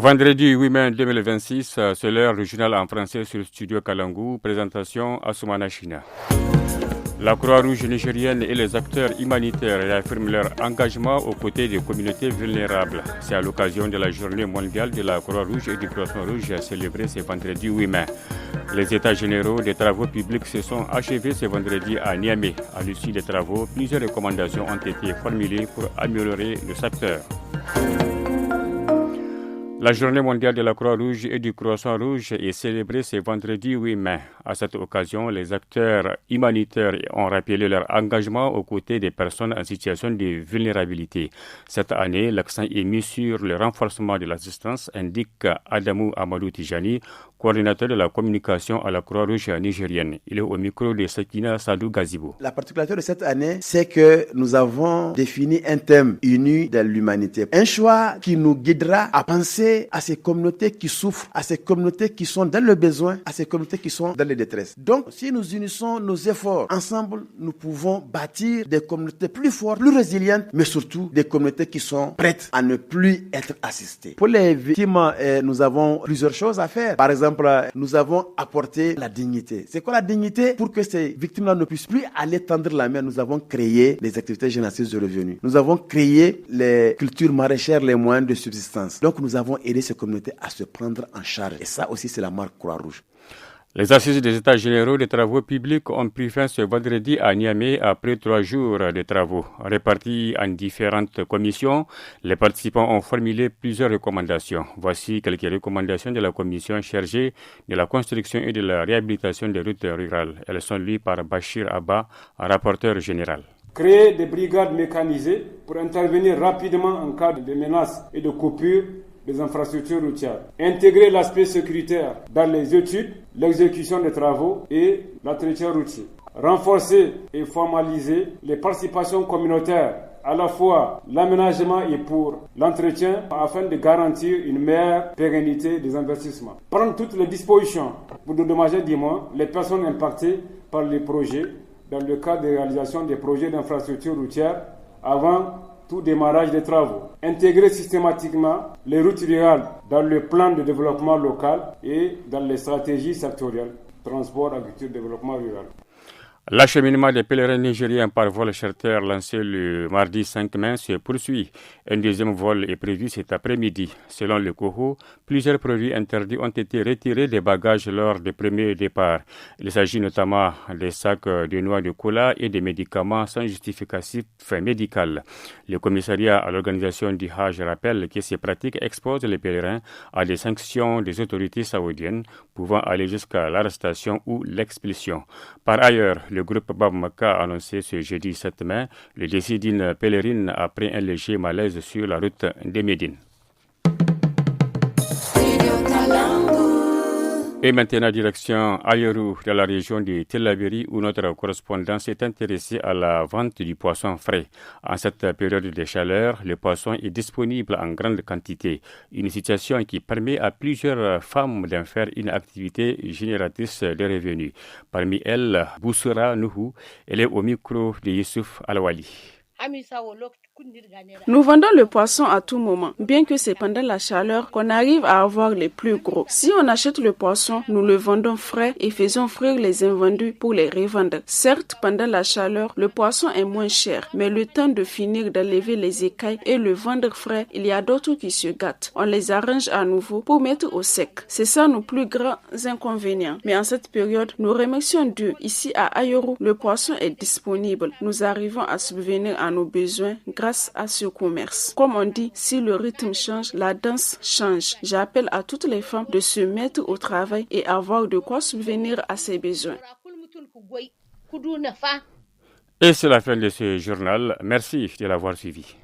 Vendredi 8 mai 2026, c'est l'heure du journal en français sur le studio Kalangu. Présentation Assoumana China. La Croix-Rouge nigérienne et les acteurs humanitaires réaffirment leur engagement aux côtés des communautés vulnérables. C'est à l'occasion de la journée mondiale de la Croix-Rouge et du Croissant-Rouge célébrée ce vendredi 8 mai. Les états généraux des travaux publics se sont achevés ce vendredi à Niamey. À l'issue des travaux, plusieurs recommandations ont été formulées pour améliorer le secteur. La journée mondiale de la Croix-Rouge et du Croissant-Rouge est célébrée ce vendredi 8 mai. À cette occasion, les acteurs humanitaires ont rappelé leur engagement aux côtés des personnes en situation de vulnérabilité. Cette année, l'accent est mis sur le renforcement de l'assistance, indique Adamou Amadou Tijani, coordinateur de la communication à la Croix-Rouge nigérienne. Il est au micro de Sakina Sadou Gazibo. La particularité de cette année, c'est que nous avons défini un thème uni de l'humanité. Un choix qui nous guidera à penser à ces communautés qui souffrent, à ces communautés qui sont dans le besoin, à ces communautés qui sont dans la détresse. Donc, si nous unissons nos efforts ensemble, nous pouvons bâtir des communautés plus fortes, plus résilientes, mais surtout des communautés qui sont prêtes à ne plus être assistées. Pour les victimes, nous avons plusieurs choses à faire. Par exemple, nous avons apporté la dignité. C'est quoi la dignité? Pour que ces victimes-là ne puissent plus aller tendre la main, nous avons créé les activités génératrices de revenus. Nous avons créé les cultures maraîchères, les moyens de subsistance. Donc, nous avons aider ces communautés à se prendre en charge. Et ça aussi, c'est la marque Croix-Rouge. Les assises des États généraux des travaux publics ont pris fin ce vendredi à Niamey après 3 jours de travaux. Répartis en différentes commissions, les participants ont formulé plusieurs recommandations. Voici quelques recommandations de la commission chargée de la construction et de la réhabilitation des routes rurales. Elles sont lues par Bachir Abba, rapporteur général. Créer des brigades mécanisées pour intervenir rapidement en cas de menaces et de coupures des infrastructures routières. Intégrer l'aspect sécuritaire dans les études, l'exécution des travaux et l'entretien routier. Renforcer et formaliser les participations communautaires, à la fois l'aménagement et pour l'entretien, afin de garantir une meilleure pérennité des investissements. Prendre toutes les dispositions pour dédommager les personnes impactées par les projets dans le cadre de réalisation des projets d'infrastructures routières avant tout démarrage des travaux. Intégrer systématiquement les routes rurales dans le plan de développement local et dans les stratégies sectorielles, transport, agriculture, développement rural. L'acheminement des pèlerins nigériens par vol charter lancé le mardi 5 mai se poursuit. Un deuxième vol est prévu cet après-midi. Selon le COHO, plusieurs produits interdits ont été retirés des bagages lors des premiers départs. Il s'agit notamment des sacs de noix de cola et des médicaments sans justificatif médical. Le commissariat à l'organisation du Hajj rappelle que ces pratiques exposent les pèlerins à des sanctions des autorités saoudiennes pouvant aller jusqu'à l'arrestation ou l'expulsion. Par ailleurs, le groupe Bab Maka a annoncé ce jeudi 7 mai le décès d'une pèlerine après un léger malaise sur la route de Médine. Et maintenant, direction Ayerou, dans la région de Tillabéri, où notre correspondant s'est intéressé à la vente du poisson frais. En cette période de chaleur, le poisson est disponible en grande quantité. Une situation qui permet à plusieurs femmes d'en faire une activité génératrice de revenus. Parmi elles, Boussura Nuhu, elle est au micro de Youssouf Alwali. Nous vendons le poisson à tout moment, bien que c'est pendant la chaleur qu'on arrive à avoir les plus gros. Si on achète le poisson, nous le vendons frais et faisons frire les invendus pour les revendre. Certes, pendant la chaleur, le poisson est moins cher, mais le temps de finir d'enlever les écailles et le vendre frais, il y a d'autres qui se gâtent. On les arrange à nouveau pour mettre au sec. C'est ça nos plus grands inconvénients. Mais en cette période, nous remercions Dieu. Ici à Ayerou, le poisson est disponible. Nous arrivons à subvenir à nos besoins grâce à ce commerce. Comme on dit, si le rythme change, la danse change. J'appelle à toutes les femmes de se mettre au travail et avoir de quoi subvenir à ses besoins. Et c'est la fin de ce journal. Merci de l'avoir suivi.